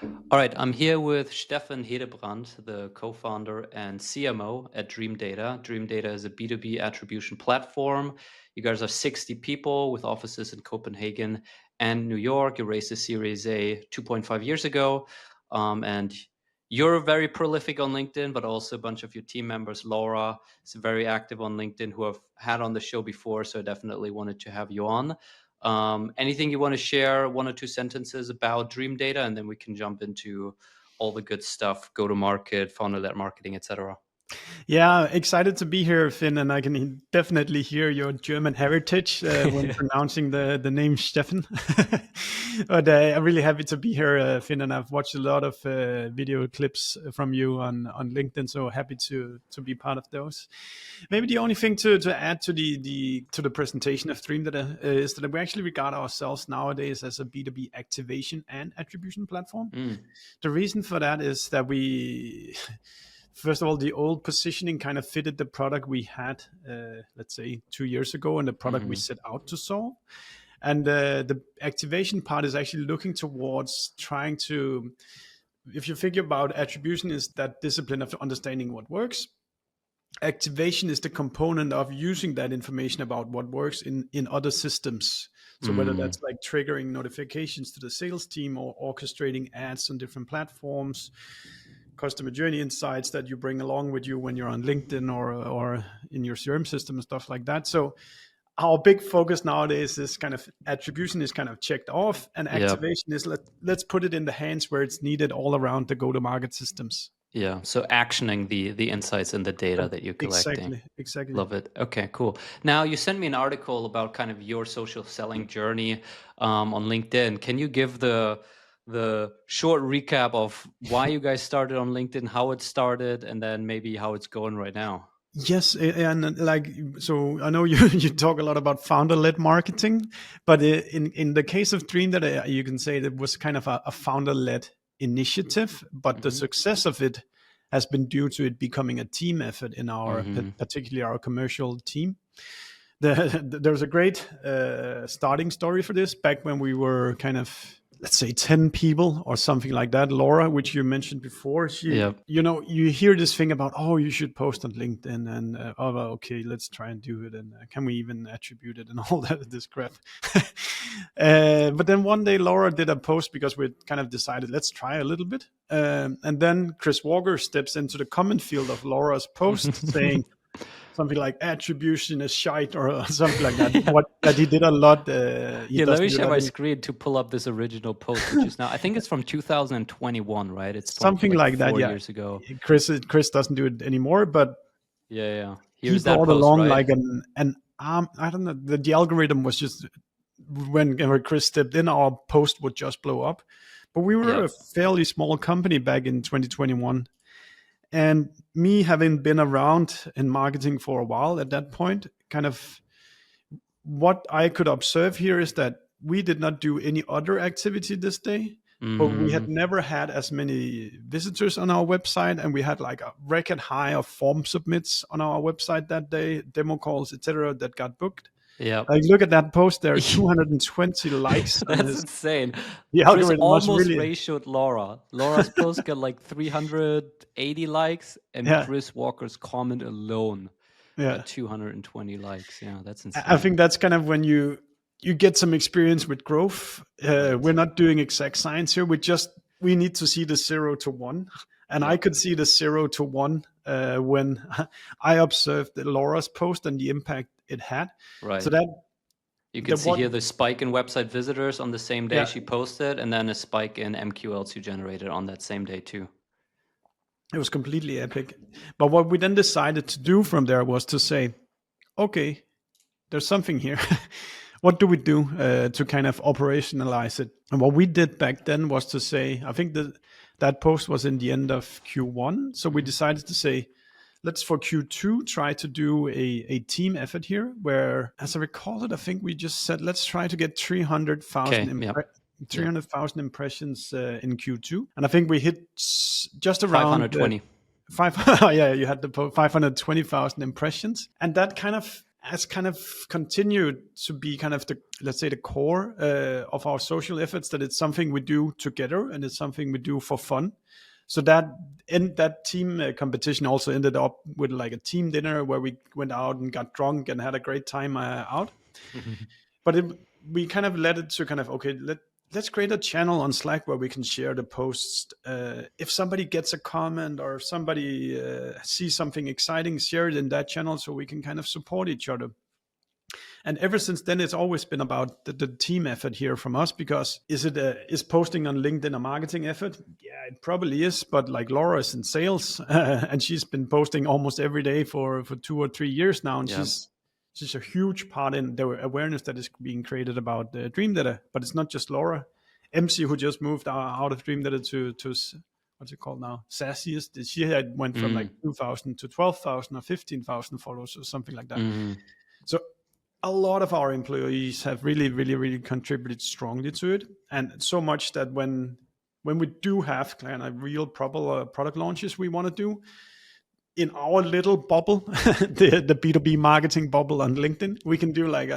All right, I'm here with Steffen Hedebrandt, the co-founder and CMO at Dreamdata. Dreamdata is a B2B attribution platform. You guys are 60 people with offices in Copenhagen and New York. You raised a Series A 2.5 years ago. And you're very prolific on LinkedIn, but also a bunch of your team members, Laura, is very active on LinkedIn, who I've had on the show before. So I definitely wanted to have you on. Anything you want to share, one or two sentences about Dreamdata, and then we can jump into all the good stuff, go to market, founder-led marketing, etc. Yeah, excited to be here, Finn, and I can definitely hear your German heritage when pronouncing the name Steffen. But I'm really happy to be here, Finn, and I've watched a lot of video clips from you on LinkedIn, so happy to be part of those. Maybe the only thing to add to the presentation of Dreamdata is that we actually regard ourselves nowadays as a B2B activation and attribution platform. The reason for that is that we first of all, the old positioning kind of fitted the product we had, let's say 2 years ago, and the product we set out to solve. And the activation part is actually looking towards trying to, if you figure about attribution is that discipline of understanding what works. Activation is the component of using that information about what works in other systems. So whether that's like triggering notifications to the sales team or orchestrating ads on different platforms, customer journey insights that you bring along with you when you're on LinkedIn or in your CRM system and stuff like that. So our big focus nowadays is kind of attribution is kind of checked off, and activation is let's put it in the hands where it's needed all around the go-to-market systems. Yeah, so actioning the insights and the data that you're collecting. Exactly. Love it. Okay, cool. Now, you sent me an article about kind of your social selling journey on LinkedIn. Can you give the short recap of why you guys started on LinkedIn, how it started, and then maybe how it's going right now? Yes, and like, so I know you talk a lot about founder-led marketing, but in the case of Dreamdata, you can say that it was kind of a founder-led initiative, but the success of it has been due to it becoming a team effort in our, particularly our commercial team. There's a great starting story for this back when we were kind of, let's say 10 people or something like that. Laura, which you mentioned before, you hear this thing about, oh, you should post on LinkedIn and, oh, well, okay, let's try and do it. And can we even attribute it and all this crap? But then one day Laura did a post because we kind of decided, let's try a little bit. And then Chris Walker steps into the comment field of Laura's post saying, something like attribution is shite or something like that. That he did a lot. Let me share my screen to pull up this original post, which is now, I think it's from 2021, right? It's something like that. 4 years ago. Chris doesn't do it anymore, but yeah. Here's he brought that post, along, right? Like an I don't know. The algorithm was just when Chris stepped in, our post would just blow up. But we were a fairly small company back in 2021. And me having been around in marketing for a while at that point, kind of what I could observe here is that we did not do any other activity this day, but we had never had as many visitors on our website, and we had like a record high of form submits on our website that day, demo calls, etc., that got booked. Yeah, like look at that post there, 220 likes. That's insane. The algorithm almost ratioed Laura. Laura's post got like 380 likes, and Chris Walker's comment alone got 220 likes. Yeah, that's insane. I think that's kind of when you get some experience with growth. We're not doing exact science here. We need to see the 0 to 1. And I could see the 0 to 1 when I observed Laura's post and the impact it had. Right. So that you can see here the spike in website visitors on the same day she posted, and then a spike in MQLs you generated on that same day too. It was completely epic. But what we then decided to do from there was to say, okay, there's something here. What do we do to kind of operationalize it? And what we did back then was to say, I think that post was in the end of Q1. So we decided to say, let's for Q2 try to do a team effort here where, as I recall it, I think we just said, let's try to get 300,000 impressions in Q2. And I think we hit just around 520. You had the 520,000 impressions. And that kind of has kind of continued to be kind of the, let's say, the core of our social efforts, that it's something we do together and it's something we do for fun. So that team competition also ended up with like a team dinner where we went out and got drunk and had a great time out. But we kind of led it to kind of, okay, let's create a channel on Slack where we can share the posts. If somebody gets a comment or somebody sees something exciting, share it in that channel so we can kind of support each other. And ever since then, it's always been about the team effort here from us, because is posting on LinkedIn a marketing effort? Yeah, it probably is. But like Laura is in sales and she's been posting almost every day for 2 or 3 years now. And she's a huge part in the awareness that is being created about Dreamdata. But it's not just Laura. MC, who just moved out of Dreamdata to what's it called now? SaaS. She had went from like 2,000 to 12,000 or 15,000 followers or something like that. So a lot of our employees have really contributed strongly to it, and so much that when we do have kind of real proper product launches we want to do in our little bubble, the B2B marketing bubble on LinkedIn, we can do like we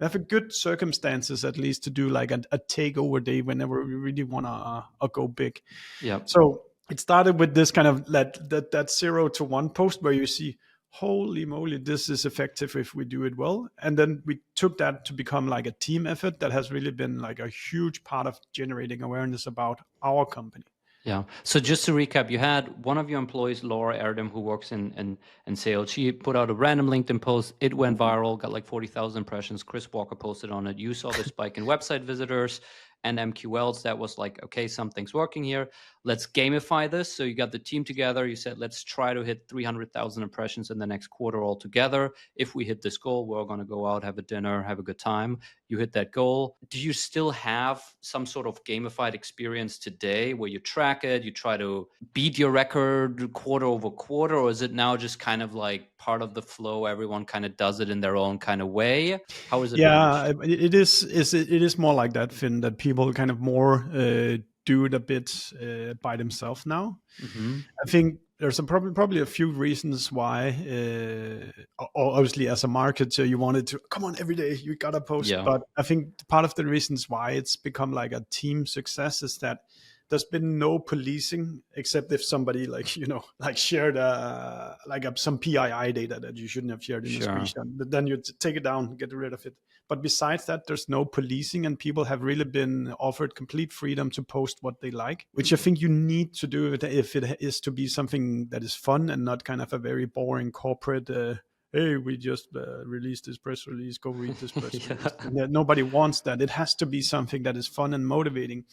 have a good circumstances at least to do like a takeover day whenever we really want to go big. Yeah. So it started with this kind of that 0 to 1 post where you see, holy moly, this is effective if we do it well. And then we took that to become like a team effort that has really been like a huge part of generating awareness about our company. Yeah. So just to recap, you had one of your employees, Laura Erdem, who works in sales. She put out a random LinkedIn post. It went viral, got like 40,000 impressions. Chris Walker posted on it. You saw the spike in website visitors and MQLs. That was like, okay, something's working here. Let's gamify this. So you got the team together. You said, let's try to hit 300,000 impressions in the next quarter all together. If we hit this goal, we're going to go out, have a dinner, have a good time. You hit that goal. Do you still have some sort of gamified experience today where you track it, you try to beat your record quarter over quarter, or is it now just kind of like part of the flow? Everyone kind of does it in their own kind of way. How is it managed? It is more like that, Finn, that people kind of more do it a bit by themselves now. I think there's probably a few reasons why. Obviously, as a marketer, you wanted to come on every day, you gotta post. Yeah. But I think part of the reasons why it's become like a team success is that there's been no policing, except if somebody shared some PII data that you shouldn't have shared in a screenshot. But then you take it down, get rid of it. But besides that, there's no policing, and people have really been offered complete freedom to post what they like, which I think you need to do if it is to be something that is fun and not kind of a very boring corporate. Hey, we just released this press release. Go read this press release. And nobody wants that. It has to be something that is fun and motivating.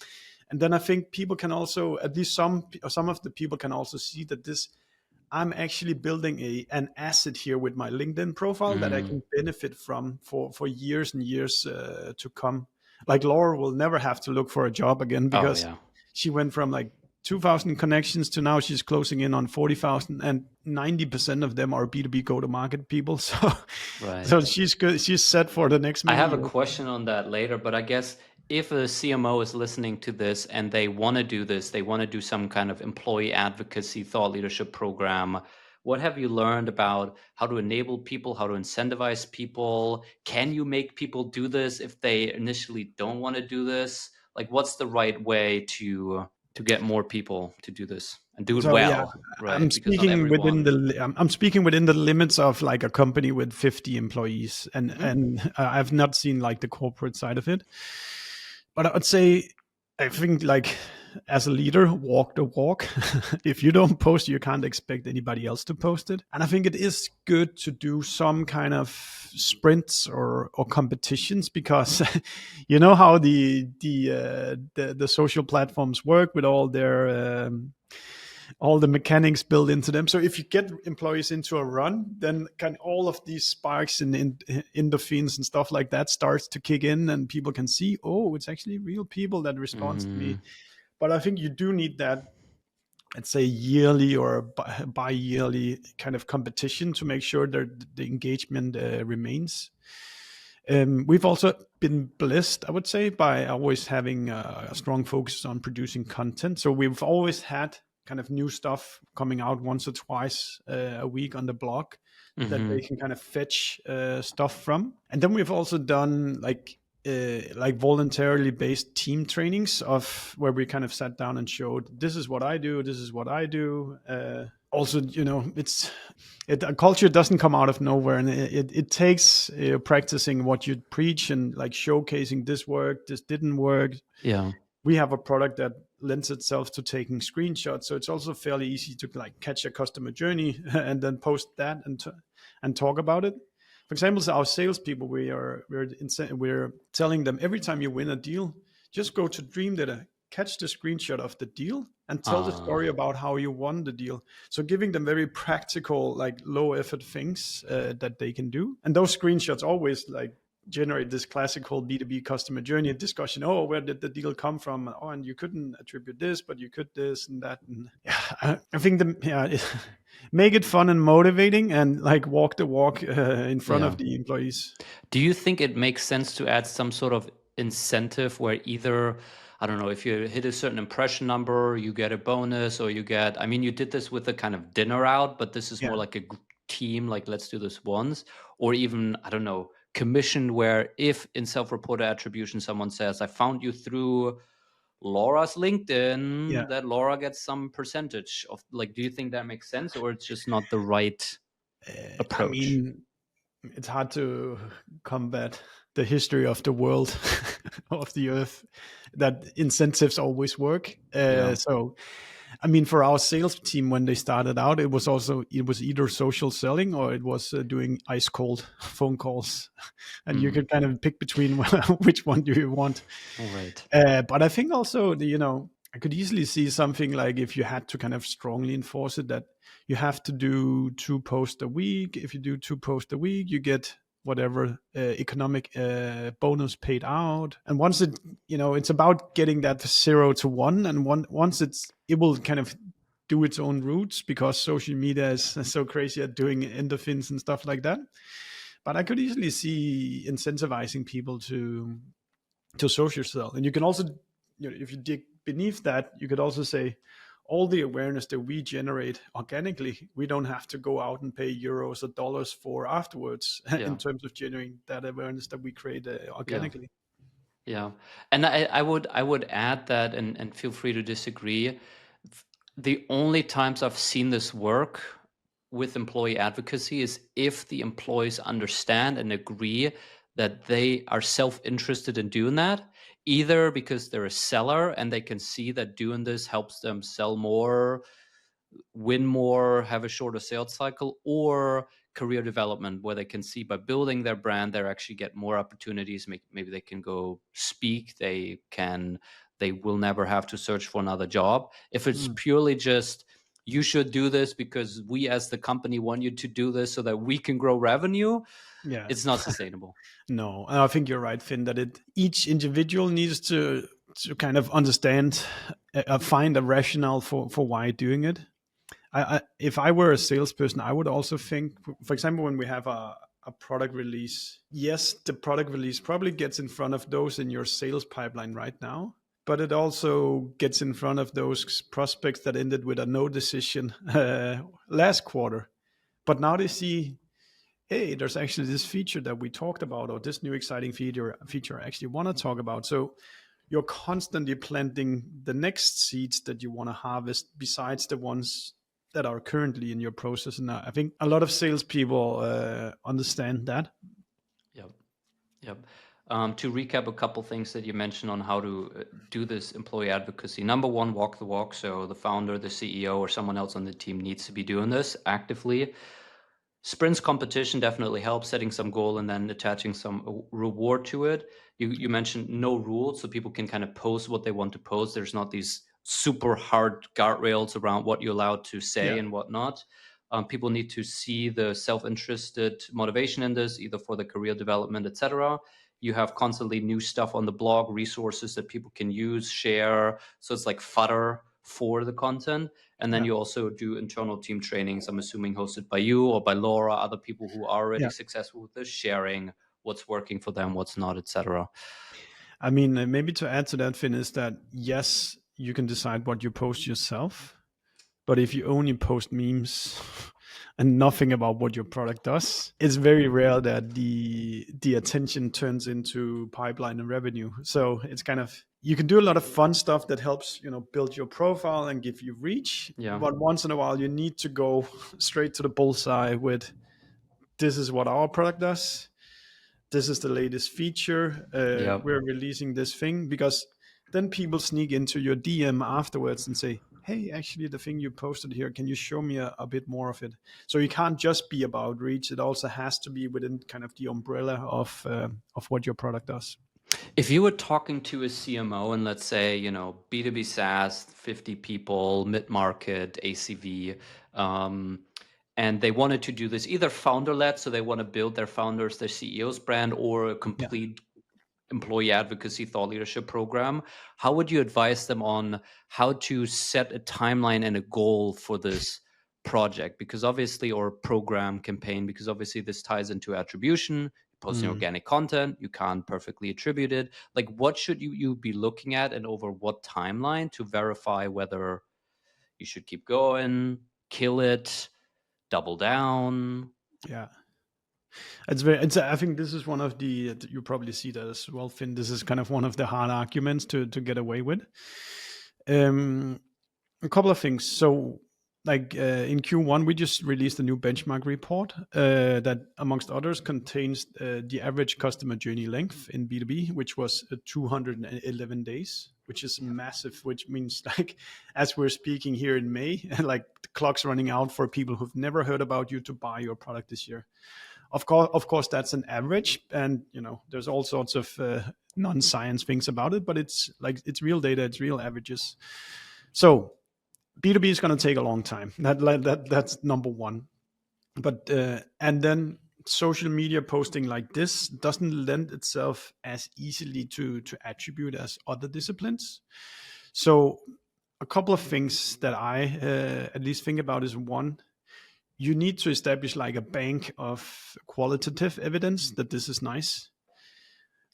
And then I think people can also, at least some of the people can also see that I'm actually building an asset here with my LinkedIn profile that I can benefit from for years and years to come. Like Laura will never have to look for a job again, because she went from like 2,000 connections to now she's closing in on 40,000, and 90% of them are B2B go-to-market people. So, so she's good. She's set for the next. I have a question on that later, but I guess if a CMO is listening to this and they want to do this, they want to do some kind of employee advocacy thought leadership program, what have you learned about how to enable people, how to incentivize people? Can you make people do this if they initially don't want to do this? Like, what's the right way to get more people to do this and do it well? Yeah, right? I'm speaking within the limits of like a company with 50 employees, and I've not seen like the corporate side of it. But I would say, I think like as a leader, walk the walk. If you don't post, you can't expect anybody else to post it. And I think it is good to do some kind of sprints or competitions, because you know how the social platforms work with all their all the mechanics built into them. So if you get employees into a run, then all of these sparks and endorphins and stuff like that starts to kick in, and people can see, oh, it's actually real people that responds to me. But I think you do need that, let's say, yearly or bi-yearly kind of competition to make sure that the engagement remains. We've also been blessed, I would say, by always having a strong focus on producing content. So we've always had kind of new stuff coming out once or twice a week on the blog that they can kind of fetch stuff from. And then we've also done like voluntarily based team trainings of where we kind of sat down and showed, this is what I do, this is what I do. Also, a culture doesn't come out of nowhere, and it takes practicing what you preach and like showcasing this worked, this didn't work. Yeah. We have a product that lends itself to taking screenshots, so it's also fairly easy to like catch a customer journey and then post that and talk about it. For example, so our salespeople, we're telling them every time you win a deal, just go to Dreamdata, catch the screenshot of the deal, and tell the story about how you won the deal. So giving them very practical, like low effort things that they can do, and those screenshots always like generate this classical B2B customer journey discussion. Oh, where did the deal come from? Oh, and you couldn't attribute this, but you could this and that. And yeah, I think make it fun and motivating, and like walk the walk in front of the employees. Do you think it makes sense to add some sort of incentive where either, I don't know, if you hit a certain impression number, you get a bonus, or you get, I mean, you did this with a kind of dinner out, but this is more like a team, like let's do this once, or even, I don't know, commission, where if in self-reported attribution someone says, I found you through Laura's LinkedIn, that Laura gets some percentage of, like, do you think that makes sense, or it's just not the right approach? I mean, it's hard to combat the history of the world of the earth that incentives always work. So I mean, for our sales team, when they started out, it was either social selling or it was doing ice cold phone calls, and you could kind of pick between which one do you want. All right. But I think also I could easily see something like, if you had to kind of strongly enforce it, that you have to do 2 posts a week. If you do 2 posts a week, you get whatever economic bonus paid out. And once it's about getting that 0 to 1, and once it will kind of do its own routes, because social media is so crazy at doing endorphins and stuff like that. But I could easily see incentivizing people to social sell. And you can also, if you dig beneath that, you could also say, all the awareness that we generate organically, we don't have to go out and pay euros or dollars for afterwards in terms of generating that awareness that we create organically. Yeah. And I would add that, and feel free to disagree. The only times I've seen this work with employee advocacy is if the employees understand and agree that they are self-interested in doing that, either because they're a seller and they can see that doing this helps them sell more, win more, have a shorter sales cycle, or career development, where they can see by building their brand, they actually get more opportunities. Maybe they can go speak, they will never have to search for another job. If it's purely just, you should do this because we as the company want you to do this so that we can grow revenue, it's not sustainable. No, I think you're right, Finn, that each individual needs to kind of understand, find a rationale for why doing it. If I were a salesperson, I would also think, for example, when we have a product release, yes, the product release probably gets in front of those in your sales pipeline right now, but it also gets in front of those prospects that ended with a no decision last quarter. But now they see, hey, there's actually this feature that we talked about, or this new exciting feature I actually want to talk about. So you're constantly planting the next seeds that you want to harvest, besides the ones that are currently in your process. And I think a lot of salespeople understand that. Yep. To recap a couple things that you mentioned on how to do this employee advocacy. Number one, walk the walk. So the founder, the CEO, or someone else on the team needs to be doing this actively. Sprints competition definitely helps, setting some goal and then attaching some reward to it. You mentioned no rules, so people can kind of post what they want to post. There's not these super hard guardrails around what you're allowed to say and whatnot. People need to see the self-interested motivation in this, either for the career development, etc. You have constantly new stuff on the blog, resources that people can use, share. So it's like fodder for the content. And then you also do internal team trainings, I'm assuming hosted by you or by Laura, other people who are already successful with this, sharing what's working for them, what's not, etc. I mean, maybe to add to that, Finn, is that yes, you can decide what you post yourself, But if you only post memes and nothing about what your product does, it's very rare that the attention turns into pipeline and revenue. So it's kind of, you can do a lot of fun stuff that helps, build your profile and give you reach. Yeah. But once in a while, you need to go straight to the bullseye with, this is what our product does. This is the latest feature. Yeah. We're releasing this thing, because then people sneak into your DM afterwards and say, hey, actually, the thing you posted here, can you show me a bit more of it? So you can't just be about reach. It also has to be within kind of the umbrella of what your product does. If you were talking to a CMO and let's say, B2B SaaS, 50 people, mid-market, ACV, and they wanted to do this either founder-led, so they want to build their founders, their CEO's brand, or a Yeah. complete employee advocacy thought leadership program, how would you advise them on how to set a timeline and a goal for this project? Because obviously, or program campaign, because obviously this ties into attribution, posting organic content, you can't perfectly attribute it. Like, what should you be looking at and over what timeline to verify whether you should keep going, kill it, double down? Yeah. I think this is one of the, you probably see that as well, Finn. This is kind of one of the hard arguments to get away with. A couple of things. So, like in Q1, we just released a new benchmark report that, amongst others, contains the average customer journey length in B2B, which was 211 days, which is massive. Which means, like, as we're speaking here in May, like the clock's running out for people who've never heard about you to buy your product this year. Of course, that's an average, and there's all sorts of non-science things about it, but it's real data, it's real averages. So B2B is going to take a long time. That's number one. But and then social media posting like this doesn't lend itself as easily to attribute as other disciplines. So a couple of things that I at least think about is, one, you need to establish like a bank of qualitative evidence that this is nice.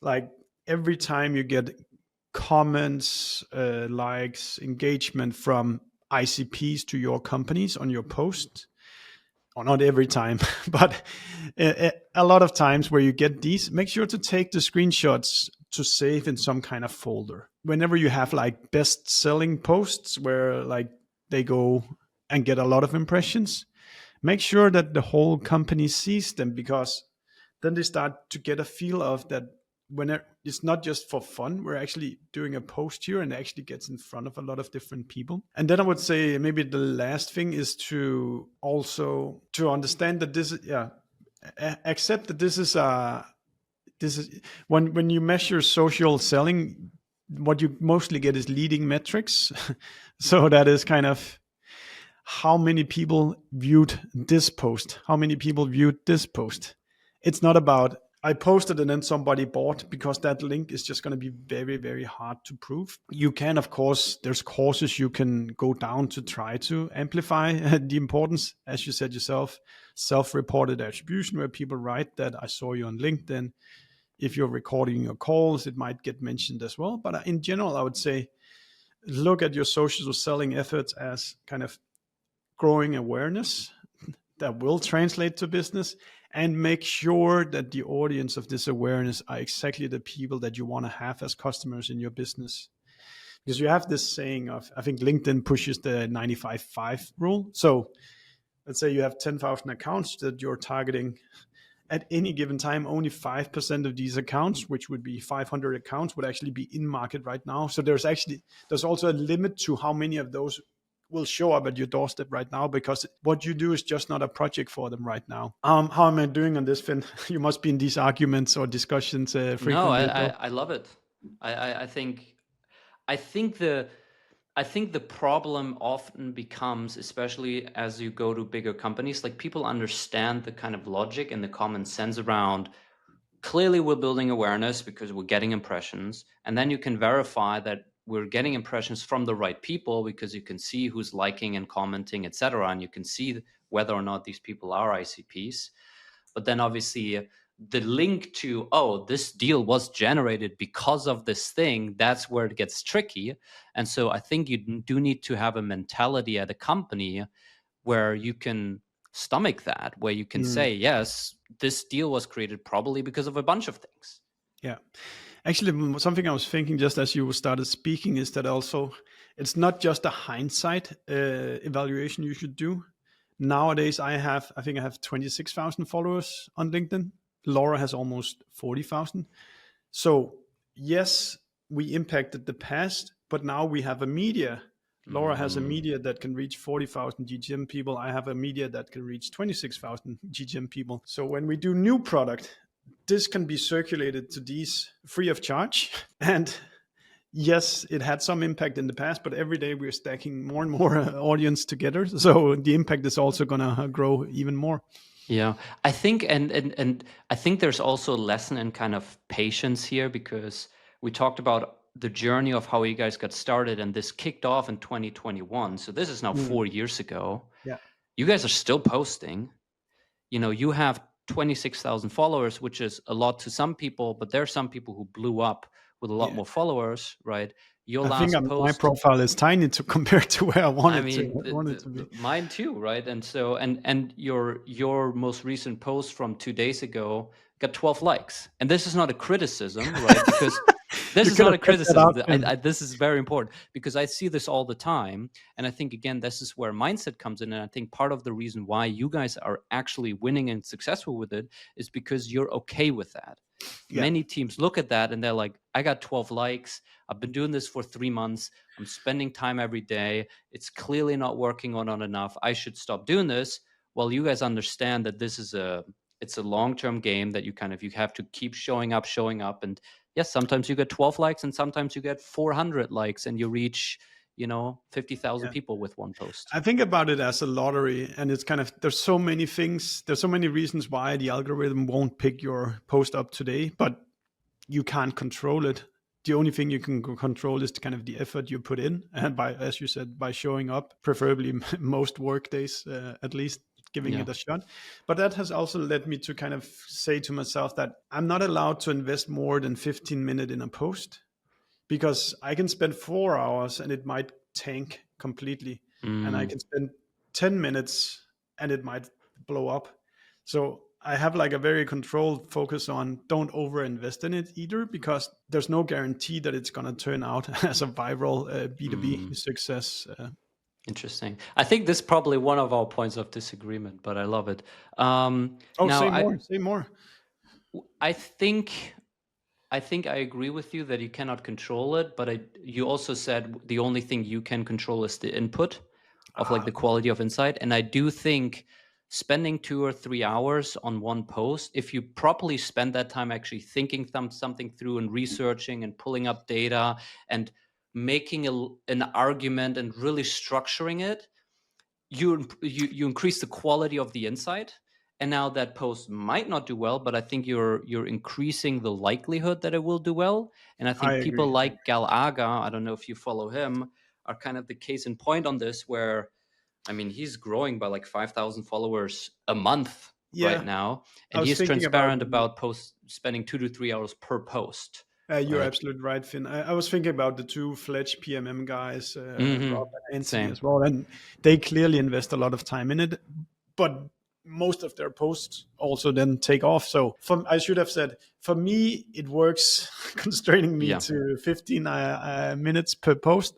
Like every time you get comments, likes, engagement from ICPs to your companies on your post, or not every time, but a lot of times where you get these, make sure to take the screenshots to save in some kind of folder. Whenever you have like best selling posts where like they go and get a lot of impressions, make sure that the whole company sees them, because then they start to get a feel of that when it's not just for fun, we're actually doing a post here and it actually gets in front of a lot of different people. And then I would say maybe the last thing is to also to understand that this is, accept that this is when you measure social selling, what you mostly get is leading metrics. So that is kind of how many people viewed this post, how many people viewed this post. It's not about I posted and then somebody bought, because that link is just going to be very, very hard to prove. You can, of course, there's courses you can go down to try to amplify the importance, as you said yourself, self-reported attribution, where people write that I saw you on LinkedIn. If you're recording your calls, it might get mentioned as well. But in general, I would say look at your social selling efforts as kind of growing awareness that will translate to business, and make sure that the audience of this awareness are exactly the people that you want to have as customers in your business. Because you have this saying of, I think LinkedIn pushes the 95-5 rule. So let's say you have 10,000 accounts that you're targeting. At any given time, only 5% of these accounts, which would be 500 accounts, would actually be in market right now. So there's also a limit to how many of those will show up at your doorstep right now, because what you do is just not a project for them right now. How am I doing on this, Finn? You must be in these arguments or discussions frequently. No, well. I love it. I think the problem often becomes, especially as you go to bigger companies, like people understand the kind of logic and the common sense around, clearly we're building awareness because we're getting impressions, and then you can verify that we're getting impressions from the right people because you can see who's liking and commenting, etc., and you can see whether or not these people are ICPs. But then obviously the link to, oh, this deal was generated because of this thing, that's where it gets tricky. And so I think you do need to have a mentality at a company where you can stomach that, where you can say, yes, this deal was created probably because of a bunch of things. Yeah. Actually, something I was thinking just as you started speaking is that also it's not just a hindsight evaluation you should do. Nowadays, I think I have 26,000 followers on LinkedIn. Laura has almost 40,000. So yes, we impacted the past, but now we have a media. Laura has a media that can reach 40,000 GTM people. I have a media that can reach 26,000 GTM people. So when we do new product, this can be circulated to these free of charge. And yes, it had some impact in the past, but every day we're stacking more and more audience together. So the impact is also going to grow even more. Yeah, I think, and I think there's also a lesson in kind of patience here, because we talked about the journey of how you guys got started, and this kicked off in 2021. So this is now 4 years ago. Yeah. You guys are still posting. You have 26,000 followers, which is a lot to some people, but there are some people who blew up with a lot more followers, right? Your I think last my post, profile is tiny to compare to where I wanted, I mean, to be. mine too, right? And so, and your most recent post from 2 days ago got 12 likes, and this is not a criticism, right? Because this You is could not have a kept that out. criticism. This is very important, because I see this all the time, and I think again, this is where mindset comes in. And I think part of the reason why you guys are actually winning and successful with it is because you're okay with that. Many teams look at that and they're like, I got 12 likes. I've been doing this for 3 months. I'm spending time every day. It's clearly not working or not enough. I should stop doing this. Well, you guys understand that this is it's a long-term game, that you have to keep showing up. And yes, sometimes you get 12 likes and sometimes you get 400 likes and you reach, 50,000 people with one post. I think about it as a lottery, and it's there's so many reasons why the algorithm won't pick your post up today, but you can't control it. The only thing you can control is the effort you put in, and as you said, by showing up, preferably most work days, at least giving it a shot. But that has also led me to say to myself that I'm not allowed to invest more than 15 minutes in a post, because I can spend 4 hours and it might tank completely, and I can spend 10 minutes and it might blow up. So I have a very controlled focus on don't overinvest in it either, because there's no guarantee that it's going to turn out as a viral B2B success. Interesting. I think this is probably one of our points of disagreement, but I love it. Say more. I think I agree with you that you cannot control it, but you also said the only thing you can control is the input of the quality of insight. And I do think spending 2 or 3 hours on one post, if you properly spend that time actually thinking something through and researching and pulling up data and making an argument and really structuring it, you increase the quality of the insight. And now that post might not do well, but I think you're increasing the likelihood that it will do well. And I think people like Gal Aga, I don't know if you follow him, are kind of the case in point on this, where, I mean, he's growing by 5,000 followers a month right now. And he's transparent about spending 2 to 3 hours per post. You're absolutely right, Finn. I was thinking about the two Fletch PMM guys, Rob and Anthony as well, and they clearly invest a lot of time in it, but most of their posts also then take off. So I should have said, for me, it works constraining me to 15 minutes per post,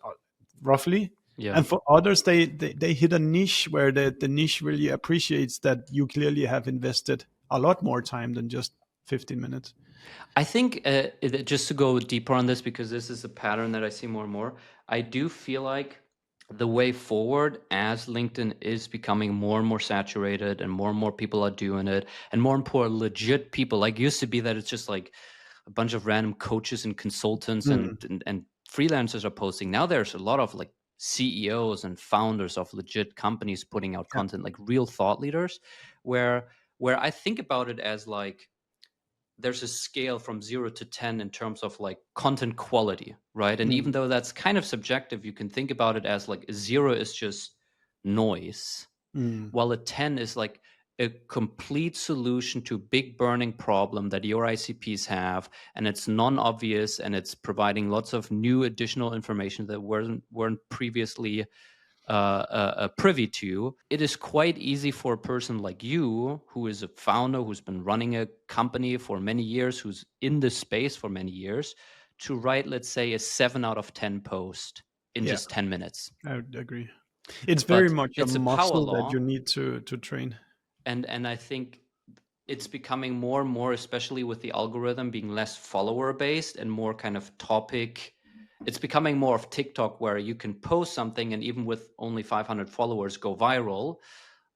roughly. Yeah. And for others, they hit a niche where the niche really appreciates that you clearly have invested a lot more time than just 15 minutes. I think just to go deeper on this, because this is a pattern that I see more and more, I do feel like the way forward, as LinkedIn is becoming more and more saturated and more people are doing it, and more legit people, used to be that it's just a bunch of random coaches and consultants and freelancers are posting. Now there's a lot of CEOs and founders of legit companies putting out content, real thought leaders, where I think about it as there's a scale from 0 to 10 in terms of content quality, right? And even though that's kind of subjective, you can think about it as a 0 is just noise, while a 10 is a complete solution to a big burning problem that your ICPs have, and it's non-obvious, and it's providing lots of new additional information that weren't previously privy to, it is quite easy for a person like you, who is a founder, who's been running a company for many years, who's in this space for many years, to write, let's say, a 7 out of 10 post in Yeah, just 10 minutes. I would agree. It's very But much a it's a power muscle that law. you need to train. And I think it's becoming more and more, especially with the algorithm being less follower based and more kind of topic. It's becoming more of TikTok, where you can post something and even with only 500 followers go viral.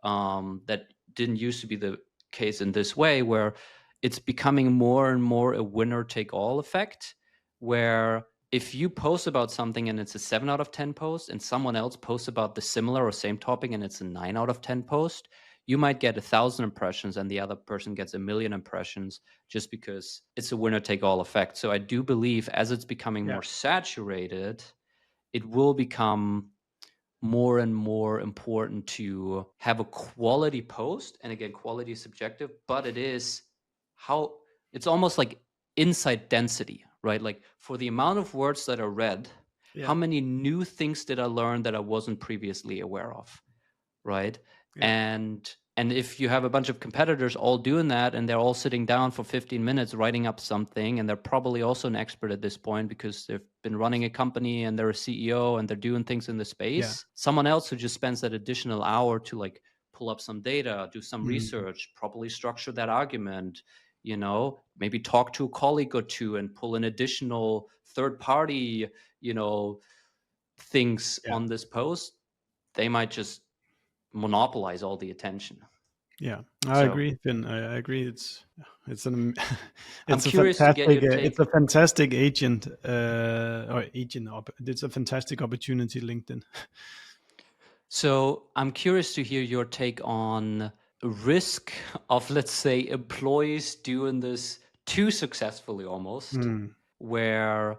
That didn't used to be the case in this way, where it's becoming more and more a winner take all effect, where if you post about something and it's a 7 out of 10 post, and someone else posts about the similar or same topic and it's a 9 out of 10 post, you might get 1,000 impressions and the other person gets 1,000,000 impressions, just because it's a winner take all effect. So I do believe, as it's becoming more saturated, it will become more and more important to have a quality post. And again, quality is subjective, but it's almost like insight density, right? Like, for the amount of words that are read, how many new things did I learn that I wasn't previously aware of, right? And if you have a bunch of competitors all doing that, and they're all sitting down for 15 minutes writing up something, and they're probably also an expert at this point because they've been running a company and they're a CEO and they're doing things in the space. Someone else who just spends that additional hour to like pull up some data, do some research, properly structure that argument, maybe talk to a colleague or two and pull in additional third party, things on this post, they might just monopolize all the attention. Yeah, I agree, Finn. I agree. It's an I'm curious to get your take. It's a fantastic agent or agent. It's a fantastic opportunity, LinkedIn. So I'm curious to hear your take on risk of, let's say, employees doing this too successfully, almost. Where,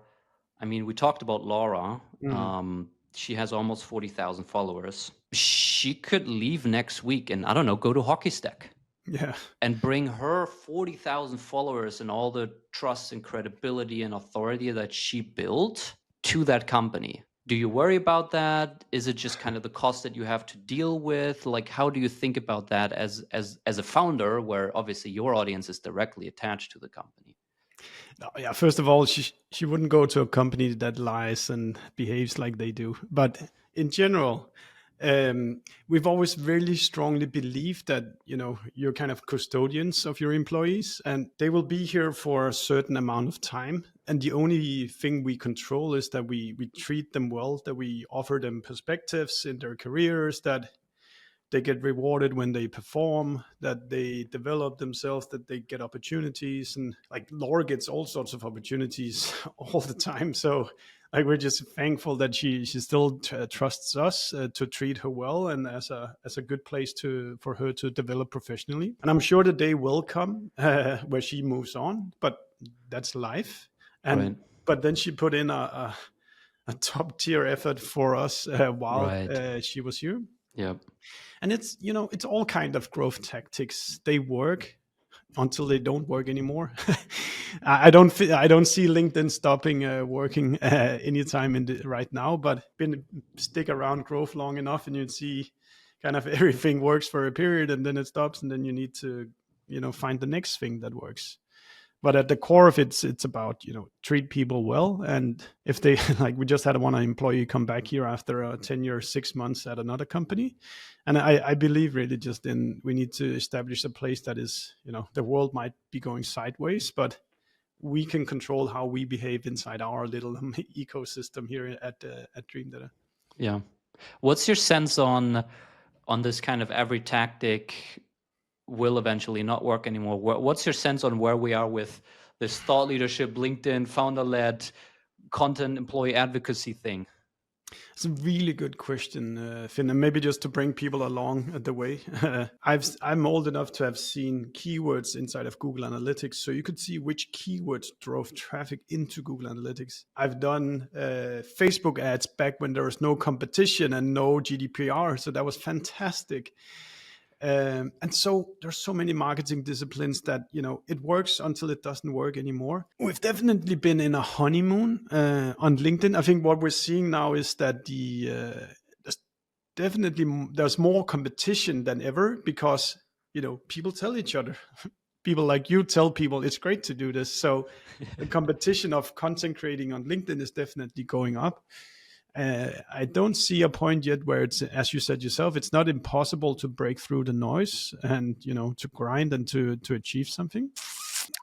I mean, we talked about Laura. She has almost 40,000 followers. She could leave next week and, I don't know, go to Hockey Stack. Yeah. And bring her 40,000 followers and all the trust and credibility and authority that she built to that company. Do you worry about that? Is it just kind of the cost that you have to deal with? Like, how do you think about that as a founder, where obviously your audience is directly attached to the company? Yeah, first of all, she wouldn't go to a company that lies and behaves like they do. But in general, we've always really strongly believed that, you're kind of custodians of your employees, and they will be here for a certain amount of time. And the only thing we control is that we treat them well, that we offer them perspectives in their careers, that they get rewarded when they perform, that they develop themselves, that they get opportunities. And like Laura gets all sorts of opportunities all the time. So like, we're just thankful that she still trusts us to treat her well, and as a good place for her to develop professionally. And I'm sure the day will come where she moves on, but that's life. And but then she put in a top tier effort for us while she was here. Yeah. And it's all kind of growth tactics. They work until they don't work anymore. I don't see LinkedIn stopping working anytime right now, but stick around growth long enough and you'd see kind of everything works for a period, and then it stops, and then you need to find the next thing that works. But at the core of it's about treat people well. And if they like, we just had one employee come back here after a 10-year 6 months at another company, and I believe really just we need to establish a place that is, the world might be going sideways, but we can control how we behave inside our little ecosystem here at Dreamdata. Yeah. What's your sense on this kind of every tactic will eventually not work anymore? What's your sense on where we are with this thought leadership, LinkedIn, founder-led content, employee advocacy thing? It's a really good question, Finn, and maybe just to bring people along the way. I'm old enough to have seen keywords inside of Google Analytics, so you could see which keywords drove traffic into Google Analytics. I've done Facebook ads back when there was no competition and no GDPR, so that was fantastic. And so there's so many marketing disciplines that, it works until it doesn't work anymore. We've definitely been in a honeymoon on LinkedIn. I think what we're seeing now is that there's there's more competition than ever, because people tell each other. People like you tell people it's great to do this. So the competition of content creating on LinkedIn is definitely going up. I don't see a point yet where it's, as you said yourself, it's not impossible to break through the noise and to grind and to achieve something.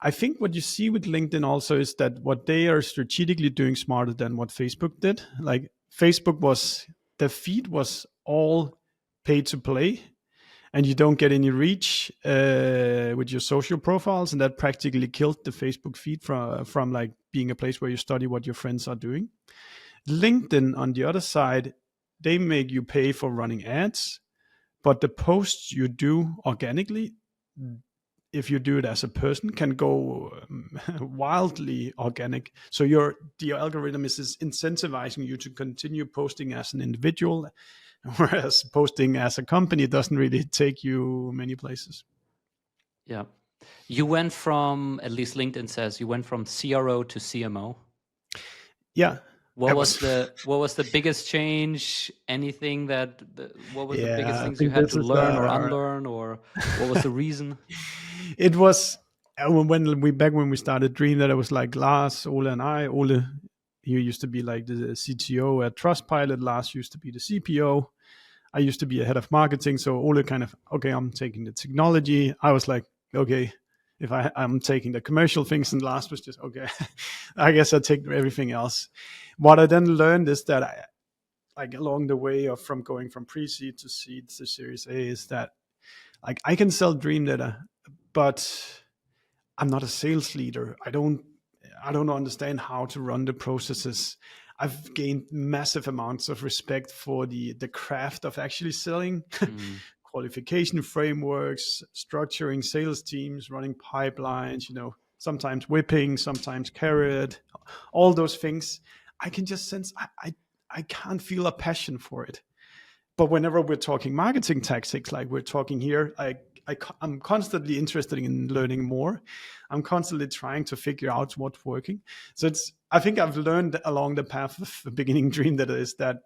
I think what you see with LinkedIn also is that what they are strategically doing smarter than what Facebook did. Like Facebook the feed was all pay to play, and you don't get any reach with your social profiles, and that practically killed the Facebook feed from like being a place where you study what your friends are doing. LinkedIn, on the other side, they make you pay for running ads, but the posts you do organically, if you do it as a person, can go wildly organic. So the algorithm is incentivizing you to continue posting as an individual, whereas posting as a company doesn't really take you many places. Yeah. You went from, at least LinkedIn says, you went from CRO to CMO. Yeah. What was the biggest change? Anything what was the biggest Yeah, I things you think had this to is learn or unlearn, or what was the reason? it was when we started Dreamdata, it was like Lars, Ole, and I. Ole, he used to be like the CTO at Trustpilot. Lars used to be the CPO. I used to be a head of marketing. So Ole kind of, okay, I'm taking the technology. I was like, okay, if I'm taking the commercial things, and Lars was just, okay, I guess I take everything else. What I then learned is that like along the way of from going from pre-seed to seed to Series A, is that like I can sell Dreamdata, but I'm not a sales leader. I don't understand how to run the processes. I've gained massive amounts of respect for the craft of actually selling, qualification frameworks, structuring sales teams, running pipelines, sometimes whipping, sometimes carrot, all those things. I can just sense I can't feel a passion for it. But whenever we're talking marketing tactics, like we're talking here, I'm constantly interested in learning more. I'm constantly trying to figure out what's working. So I think I've learned along the path of beginning Dreamdata is that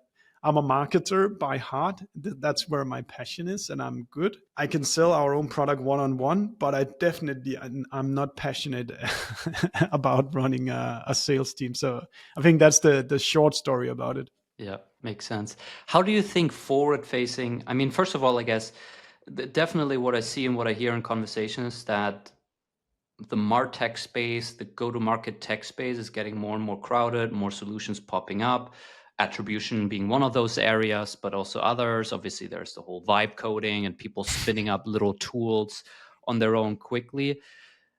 I'm a marketer by heart. That's where my passion is, and I'm good. I can sell our own product one-on-one, but I'm not passionate about running a sales team. So I think that's the short story about it. Yeah, makes sense. How do you think forward facing? I mean, first of all, I guess definitely what I see and what I hear in conversations, that the MarTech space, the go-to-market tech space, is getting more and more crowded, more solutions popping up, attribution being one of those areas, but also others. Obviously, there's the whole vibe coding and people spinning up little tools on their own quickly.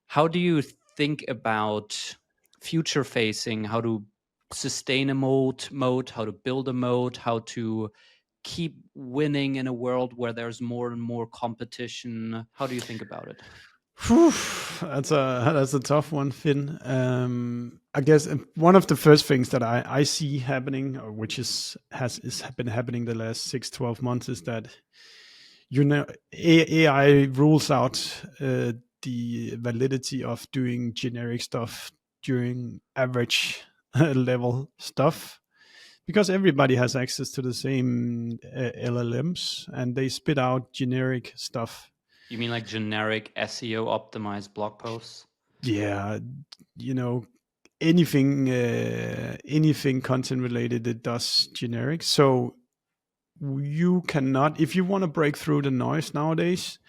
How do you think about future facing, how to sustain a moat, how to build a moat, how to keep winning in a world where there's more and more competition? How do you think about it? Whew, that's a tough one, Finn. I guess one of the first things that I see happening, or which has been happening the last 6-12 months, is that AI rules out the validity of doing generic stuff during average level stuff, because everybody has access to the same LLMs, and they spit out generic stuff. You mean like generic SEO optimized blog posts? Yeah, you know, anything content related that does generic. So you cannot, if you want to break through the noise nowadays,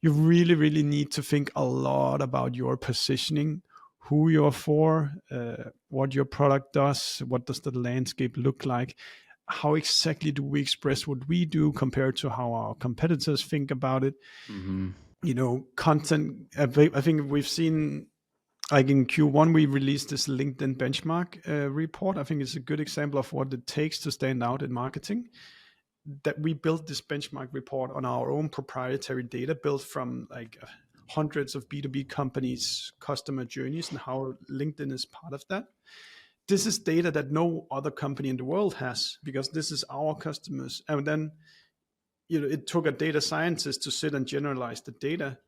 you really really need to think a lot about your positioning, who you're for, what your product does, what does the landscape look like, how exactly do we express what we do compared to how our competitors think about it. Content, I think we've seen, like in Q1, we released this LinkedIn benchmark report. I think it's a good example of what it takes to stand out in marketing. That we built this benchmark report on our own proprietary data, built from like hundreds of B2B companies' customer journeys, and how LinkedIn is part of that. This is data that no other company in the world has, because this is our customers. And then it took a data scientist to sit and generalize the data,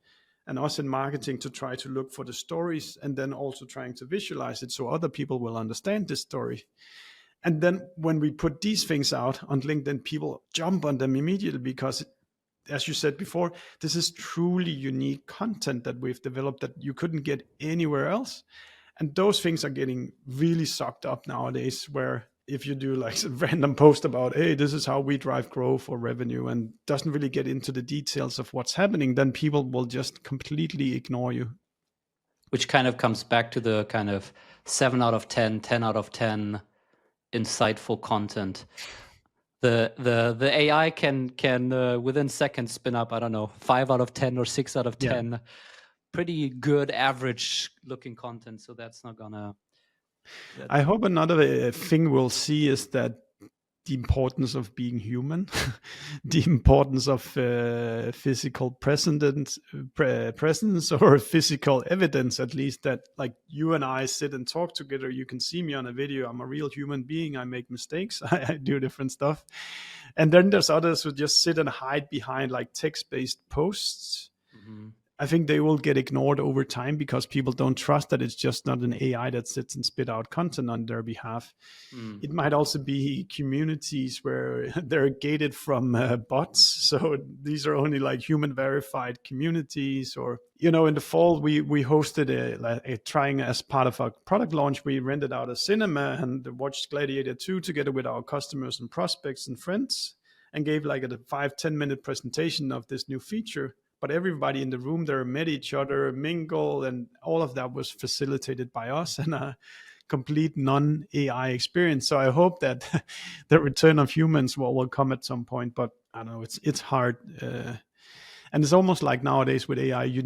and us in marketing to try to look for the stories, and then also trying to visualize it so other people will understand this story. And then when we put these things out on LinkedIn, people jump on them immediately because, as you said before, this is truly unique content that we've developed that you couldn't get anywhere else. And those things are getting really sucked up nowadays, where if you do like a random post about, hey, this is how we drive growth or revenue, and doesn't really get into the details of what's happening, then people will just completely ignore you. Which kind of comes back to the kind of 7 out of 10, 10 out of 10 insightful content. The AI can within seconds spin up, I don't know, 5 out of 10 or 6 out of 10 Yeah. pretty good average looking content. So that's not gonna. I hope another thing we'll see is that the importance of being human, the importance of physical presence or physical evidence, at least, that like you and I sit and talk together. You can see me on a video. I'm a real human being. I make mistakes. I do different stuff. And then there's others who just sit and hide behind like text-based posts. Mm-hmm. I think they will get ignored over time because people don't trust that it's just not an AI that sits and spit out content on their behalf. Mm. It might also be communities where they're gated from bots. So these are only like human verified communities. Or, in the fall, we hosted trying as part of our product launch, we rented out a cinema and watched Gladiator 2 together with our customers and prospects and friends, and gave like a 5-10 minute presentation of this new feature. But everybody in the room there met each other, mingle, and all of that was facilitated by us and a complete non-AI experience. So I hope that the return of humans will come at some point. But I don't know, it's hard, and it's almost like nowadays with AI, you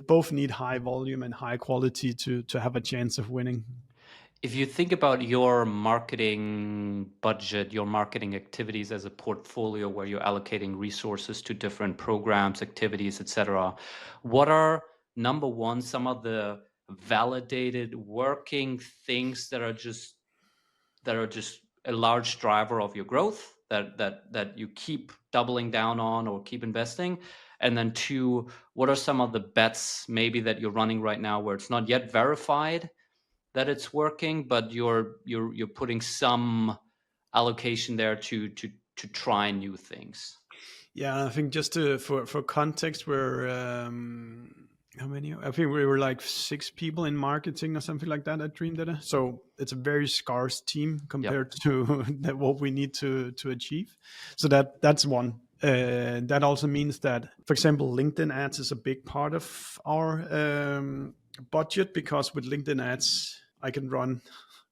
both need high volume and high quality to have a chance of winning. If you think about your marketing budget, your marketing activities as a portfolio where you're allocating resources to different programs, activities, etc., what are, number one, some of the validated working things that are just a large driver of your growth that you keep doubling down on or keep investing? And then two, what are some of the bets maybe that you're running right now where it's not yet verified that it's working, but you're putting some allocation there to try new things? Yeah, I think just for context, we're how many? I think we were like 6 people in marketing or something like that at Dreamdata. So it's a very scarce team compared to what we need to achieve. So that's one. That also means that, for example, LinkedIn ads is a big part of our budget, because with LinkedIn ads, I can run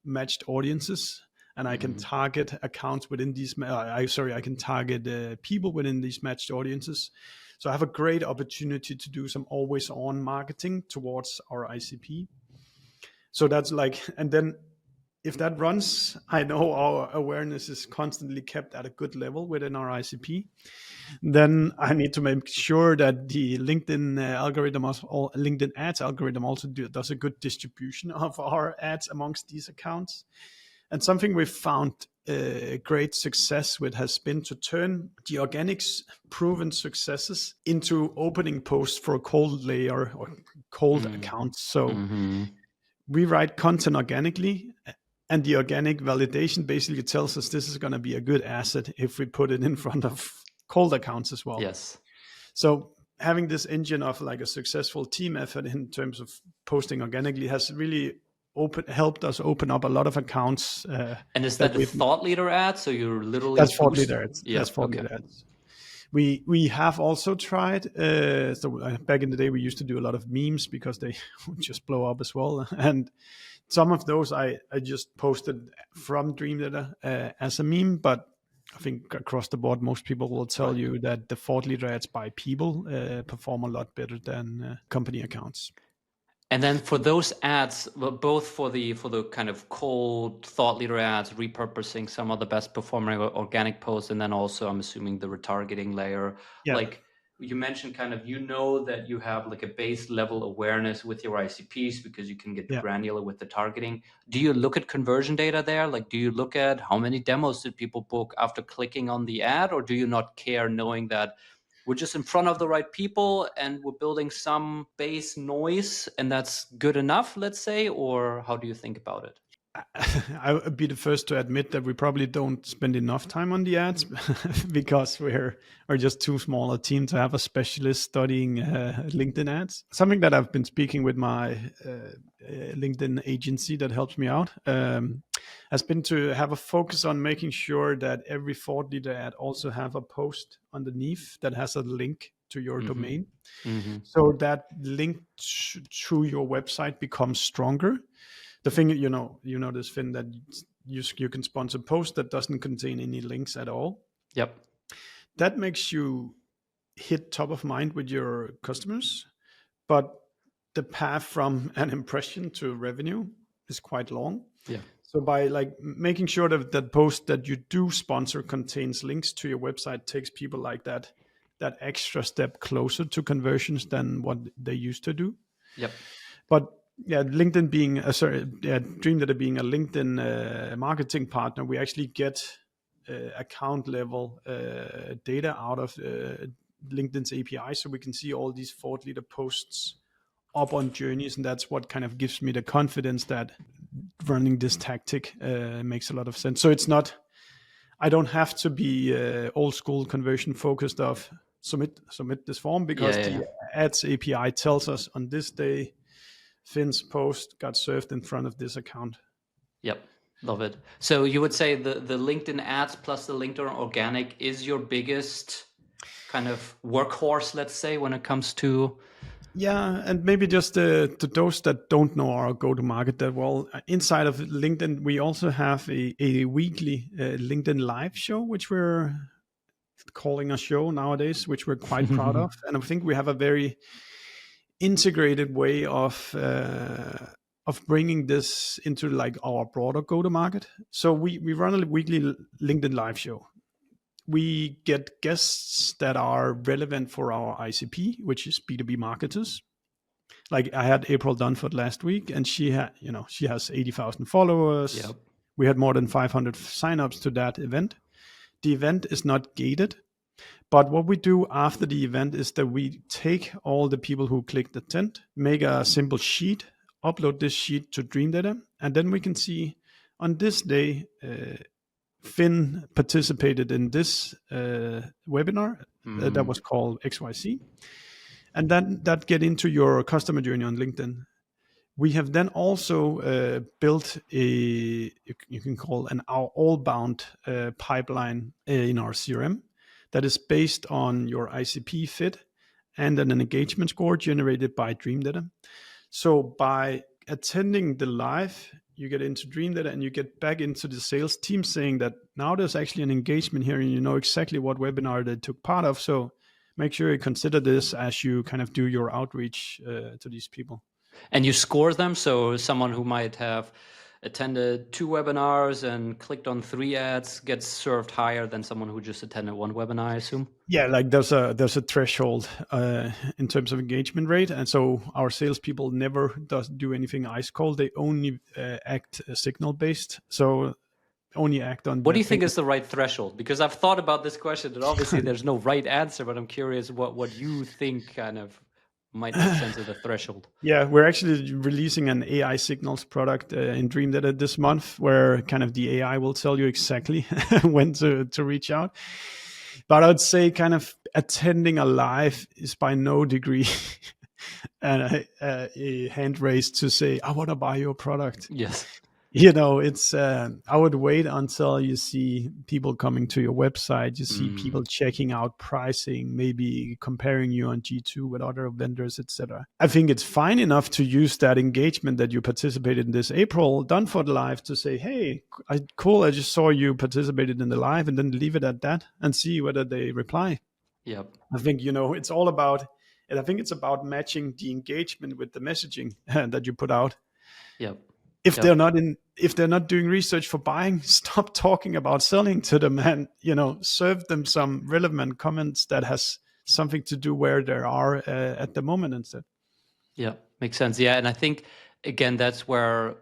matched audiences, and I can target accounts within these. I can target people within these matched audiences. So I have a great opportunity to do some always-on marketing towards our ICP. So that's like, and then if that runs, I know our awareness is constantly kept at a good level within our ICP. Then I need to make sure that the LinkedIn algorithm, or LinkedIn ads algorithm, also does a good distribution of our ads amongst these accounts. And something we've found great success with has been to turn the organic proven successes into opening posts for a cold layer or cold accounts. So we write content organically, and the organic validation basically tells us this is going to be a good asset if we put it in front of cold accounts as well. Yes. So having this engine of like a successful team effort in terms of posting organically has really helped us open up a lot of accounts. And is that the thought leader ad? So you're literally that's thought leader ads. Yeah, that's thought leader ads. We have also tried. Back in the day, we used to do a lot of memes because they would just blow up as well. And some of those I just posted from Dreamdata as a meme, but I think across the board, most people will tell you that the thought leader ads by people perform a lot better than company accounts. And then for those ads, both for the kind of cold thought leader ads, repurposing some of the best performing organic posts, and then also I'm assuming the retargeting layer. Yeah. Like, you mentioned kind of, that you have like a base level awareness with your ICPs because you can get Yeah. granular with the targeting. Do you look at conversion data there? Like, do you look at how many demos did people book after clicking on the ad, or do you not care, knowing that we're just in front of the right people and we're building some base noise and that's good enough, let's say? Or how do you think about it? I would be the first to admit that we probably don't spend enough time on the ads because we're just too small a team to have a specialist studying LinkedIn ads. Something that I've been speaking with my LinkedIn agency that helps me out has been to have a focus on making sure that every thought leader ad also have a post underneath that has a link to your domain, so that link to your website becomes stronger. The thing, this, Finn, that you can sponsor a post that doesn't contain any links at all. Yep. That makes you hit top of mind with your customers, but the path from an impression to revenue is quite long. Yeah. So by like making sure that that post that you do sponsor contains links to your website takes people like that extra step closer to conversions than what they used to do. Yep. But yeah, LinkedIn being Dreamdata being a LinkedIn marketing partner, we actually get account level data out of LinkedIn's API, so we can see all these thought leader posts up on journeys, and that's what kind of gives me the confidence that running this tactic makes a lot of sense. So it's not, I don't have to be old school conversion focused of submit this form, because the ads API tells us on this day Finn's post got served in front of this account. Yep. Love it. So you would say the LinkedIn ads plus the LinkedIn organic is your biggest kind of workhorse, let's say, when it comes to... Yeah, and maybe just to those that don't know our go-to-market that well, inside of LinkedIn, we also have a weekly LinkedIn live show, which we're calling a show nowadays, which we're quite proud of. And I think we have a very integrated way of bringing this into like our broader go-to-market. So we run a weekly LinkedIn live show. We get guests that are relevant for our ICP, which is B2B marketers. Like I had April Dunford last week, and she has 80,000 followers. Yep. We had more than 500 signups to that event. The event is not gated, but what we do after the event is that we take all the people who clicked attend, make a simple sheet, upload this sheet to Dreamdata, and then we can see on this day, Finn participated in this webinar that was called XYZ. And then that get into your customer journey on LinkedIn. We have then also built you can call our Allbound pipeline in our CRM that is based on your ICP fit and an engagement score generated by Dreamdata. So by attending the live, you get into Dreamdata and you get back into the sales team saying that now there's actually an engagement here and you know exactly what webinar they took part of. So make sure you consider this as you kind of do your outreach to these people. And you score them, so someone who might have attended 2 webinars and clicked on 3 ads gets served higher than someone who just attended 1 webinar, I assume? Yeah, like there's a threshold in terms of engagement rate, and so our salespeople never do anything ice cold. They only act signal based. So only act on. What do you think is the right threshold? Because I've thought about this question, and obviously there's no right answer, but I'm curious what you think kind of might make sense as a threshold. Yeah, we're actually releasing an AI signals product in Dreamdata this month, where kind of the AI will tell you exactly when to reach out. But I would say kind of attending a live is by no degree a hand raise to say, I want to buy your product. Yes. It's I would wait until you see people coming to your website, you see people checking out pricing, maybe comparing you on G2 with other vendors, etc. I think it's fine enough to use that engagement that you participated in this April Dunford live to say, hey, cool, I just saw you participated in the live, and then leave it at that and see whether they reply. Yep. I think, it's all about, and I think it's about matching the engagement with the messaging that you put out. Yep. If they're not doing research for buying, stop talking about selling to them, and serve them some relevant comments that has something to do where they are at the moment instead. Yeah, makes sense. Yeah, and I think again that's where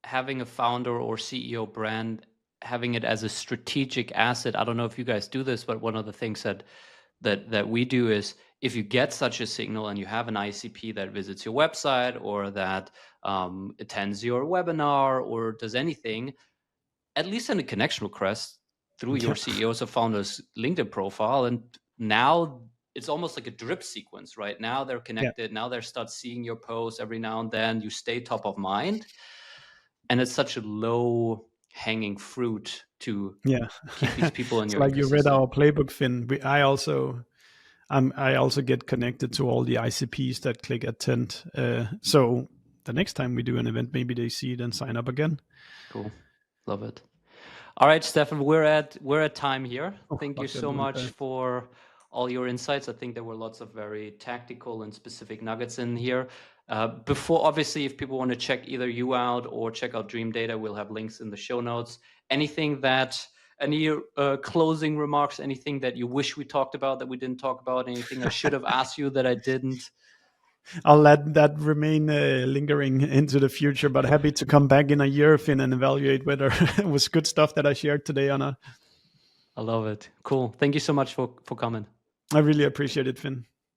having a founder or CEO brand, having it as a strategic asset. I don't know if you guys do this, but one of the things that we do is if you get such a signal and you have an ICP that visits your website or that attends your webinar or does anything, at least send a connection request through your CEO's or founder's LinkedIn profile. And now it's almost like a drip sequence, right? Now they're connected. Now they start seeing your posts every now and then. You stay top of mind. And it's such a low hanging fruit to keep these people in It's your like ecosystem. You read our playbook, Finn. I also get connected to all the ICPs that click attend. So the next time we do an event, maybe they see it and sign up again. Cool. Love it. All right, Steffen, we're at time here. Thank you so much for all your insights. I think there were lots of very tactical and specific nuggets in here. Before, obviously, if people want to check either you out or check out Dreamdata, we'll have links in the show notes. Any closing remarks, anything that you wish we talked about that we didn't talk about, anything I should have asked you that I didn't? I'll let that remain lingering into the future, but happy to come back in a year, Finn, and evaluate whether it was good stuff that I shared today or not. I love it. Cool. Thank you so much for coming. I really appreciate it, Finn.